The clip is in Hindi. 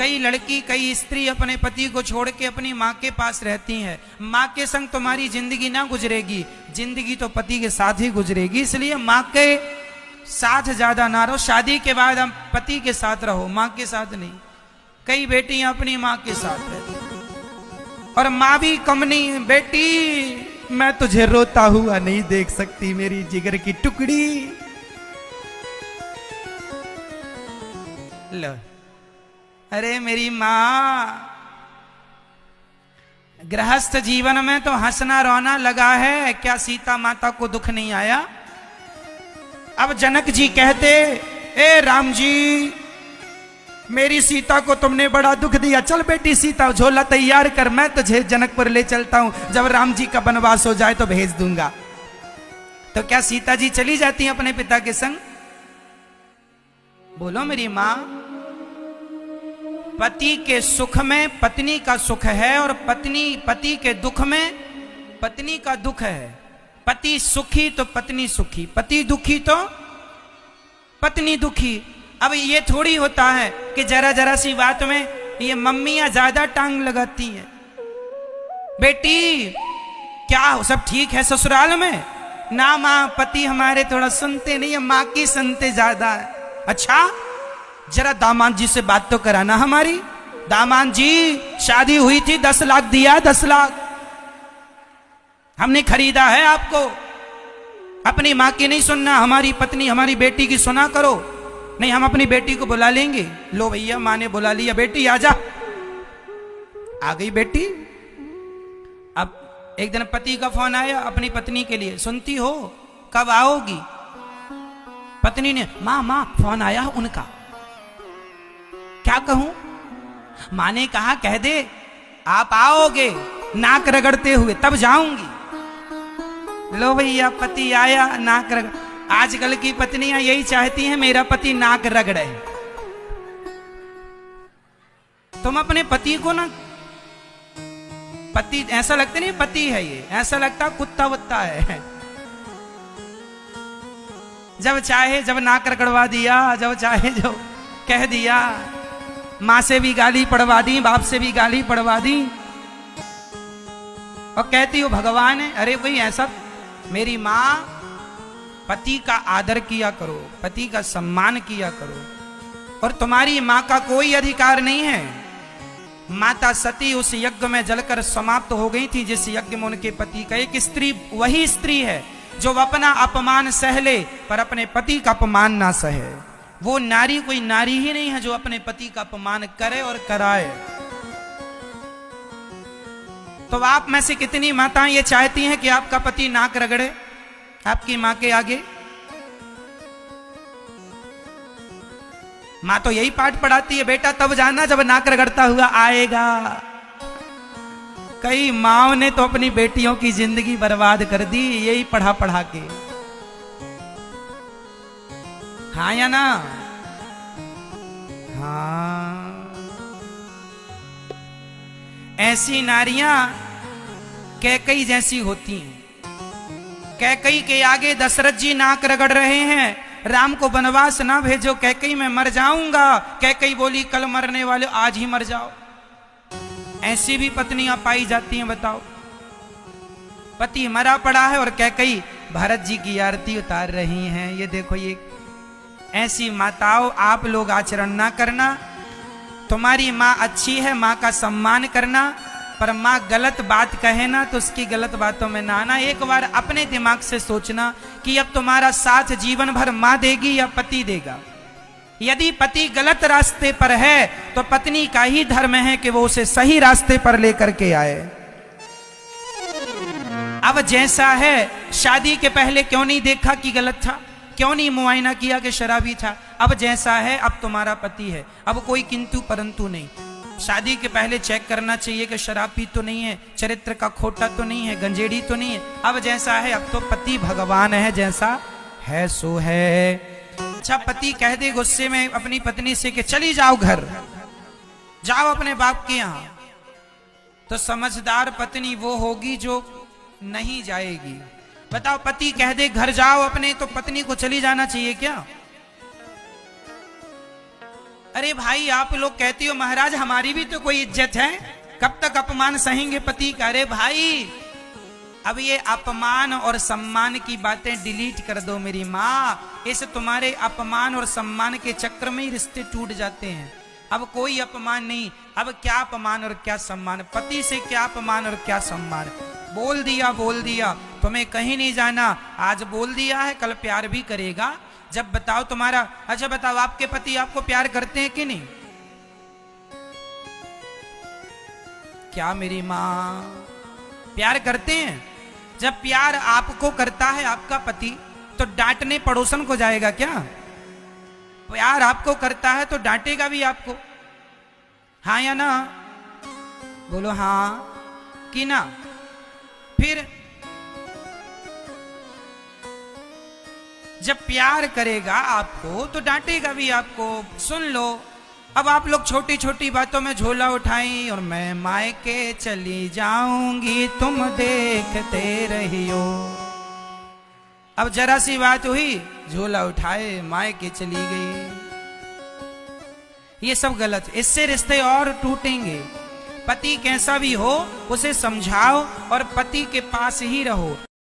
कई लड़की कई स्त्री अपने पति को छोड़ के अपनी माँ के पास रहती हैं। माँ के संग तुम्हारी जिंदगी ना गुजरेगी, जिंदगी तो पति के साथ ही गुजरेगी। इसलिए माँ के साथ ज्यादा ना रहो, शादी के बाद हम पति के साथ रहो, माँ के साथ नहीं। कई बेटियां अपनी माँ के साथ रहती और माँ भी कम नहीं। बेटी मैं तुझे रोता हुआ नहीं देख सकती, मेरी जिगर की टुकड़ी। लो, अरे मेरी माँ, गृहस्थ जीवन में तो हंसना रोना लगा है, क्या सीता माता को दुख नहीं आया? अब जनक जी कहते, ए राम जी, मेरी सीता को तुमने बड़ा दुख दिया, चल बेटी सीता झोला तैयार कर, मैं तुझे जनकपुर ले चलता हूं, जब राम जी का वनवास हो जाए तो भेज दूंगा। तो क्या सीता जी चली जाती हैं अपने पिता के संग? बोलो मेरी मां, पति के सुख में पत्नी का सुख है और पति के दुख में पत्नी का दुख है। पति सुखी तो पत्नी सुखी, पति दुखी तो पत्नी दुखी। अब ये थोड़ी होता है कि जरा जरा सी बात में ये मम्मियां ज्यादा टांग लगाती हैं। बेटी क्या सब ठीक है ससुराल में? ना मां, पति हमारे थोड़ा सुनते नहीं है, मां की सुनते ज्यादा है। अच्छा, जरा दामाद जी से बात तो कराना हमारी। दामाद जी, शादी हुई थी, 10 लाख दिया, 10 लाख हमने खरीदा है आपको। अपनी मां की नहीं सुनना, हमारी पत्नी हमारी बेटी की सुना करो। नहीं, हम अपनी बेटी को बुला लेंगे। लो भैया, मां ने बुला लिया, बेटी आजा। आ गई बेटी। अब एक दिन पति का फोन आया अपनी पत्नी के लिए, सुनती हो, कब आओगी? पत्नी ने, मां फोन आया उनका। क्या कहूं? मां ने कहा, कह दे आप आओगे नाक रगड़ते हुए, तब जाऊंगी। लो भैया, पति आया, नाक रगड़। आजकल की पत्नियां यही चाहती हैं, मेरा पति नाक रगड़े। तुम अपने पति को ना, पति ऐसा लगता नहीं पति है ये, ऐसा लगता कुत्ता वुत्ता है। जब चाहे जब नाक रगड़वा दिया, जब चाहे जो कह दिया। मां से भी गाली पड़वा दी, बाप से भी गाली पड़वा दी और कहती हो भगवान है। अरे भाई ऐसा, मेरी मां, पति का आदर किया करो, पति का सम्मान किया करो। और तुम्हारी मां का कोई अधिकार नहीं है। माता सती उस यज्ञ में जलकर समाप्त हो गई थी जिस यज्ञ में उनके पति का। एक स्त्री वही स्त्री है जो अपना अपमान सह ले पर अपने पति का अपमान ना सहे। वो नारी कोई नारी ही नहीं है जो अपने पति का अपमान करे और कराए। तो आप में से कितनी माताएं ये चाहती हैं कि आपका पति नाक रगड़े आपकी मां के आगे? मां तो यही पाठ पढ़ाती है, बेटा तब जाना जब नाक रगड़ता हुआ आएगा। कई माओ ने तो अपनी बेटियों की जिंदगी बर्बाद कर दी यही पढ़ा पढ़ा के। हाँ या ना? हाँ। ऐसी नारियां कैकई जैसी होती हैं। कैकई के आगे दशरथ जी नाक रगड़ रहे हैं, राम को वनवास ना भेजो, कैकई मैं मर जाऊंगा। कैकई बोली कल मरने वाले आज ही मर जाओ। ऐसी भी पत्नियां पाई जाती हैं, बताओ। पति मरा पड़ा है और कैकई भरत जी की आरती उतार रही हैं। ये देखो, ये ऐसी माताओं आप लोग आचरण ना करना। तुम्हारी माँ अच्छी है, माँ का सम्मान करना, पर माँ गलत बात कहे ना तो उसकी गलत बातों में ना आना। एक बार अपने दिमाग से सोचना कि अब तुम्हारा साथ जीवन भर माँ देगी या पति देगा। यदि पति गलत रास्ते पर है तो पत्नी का ही धर्म है कि वो उसे सही रास्ते पर लेकर के आए। अब जैसा है, शादी के पहले क्यों नहीं देखा कि गलत था? क्यों नहीं मुआयना किया कि शराबी था? अब जैसा है, अब तुम्हारा पति है, अब कोई किंतु परंतु नहीं। शादी के पहले चेक करना चाहिए कि शराबी तो नहीं है, चरित्र का खोटा तो नहीं है, गंजेड़ी तो नहीं है। अब जैसा है, अब तो पति भगवान है, जैसा है सो है। अच्छा, पति कह दे गुस्से में अपनी पत्नी से कि चली जाओ घर, जाओ अपने बाप के यहां, तो समझदार पत्नी वो होगी जो नहीं जाएगी। बताओ, पति कह दे घर जाओ अपने, तो पत्नी को चली जाना चाहिए क्या? अरे भाई आप लोग कहते हो महाराज हमारी भी तो कोई इज्जत है, कब तक अपमान सहेंगे पति का। अरे भाई अब ये अपमान और सम्मान की बातें डिलीट कर दो मेरी माँ। इस तुम्हारे अपमान और सम्मान के चक्कर में ही रिश्ते टूट जाते हैं। अब कोई अपमान नहीं, अब क्या अपमान और क्या सम्मान, पति से क्या अपमान और क्या सम्मान। बोल दिया तुम्हें कहीं नहीं जाना, आज बोल दिया है कल प्यार भी करेगा। जब बताओ तुम्हारा, अच्छा बताओ आपके पति आपको प्यार करते हैं कि नहीं? क्या मेरी माँ प्यार करते हैं? जब प्यार आपको करता है आपका पति तो डांटने पड़ोसन को जाएगा क्या? प्यार आपको करता है तो डांटेगा भी आपको, हाँ या ना? बोलो हाँ कि ना। फिर जब प्यार करेगा आपको तो डांटेगा भी आपको। सुन लो, अब आप लोग छोटी छोटी बातों में झोला उठाई और मैं मायके चली जाऊंगी तुम देखते रहियो। अब जरा सी बात हुई, झोला उठाए मायके चली गई। ये सब गलत, इससे रिश्ते और टूटेंगे। पति कैसा भी हो उसे समझाओ और पति के पास ही रहो।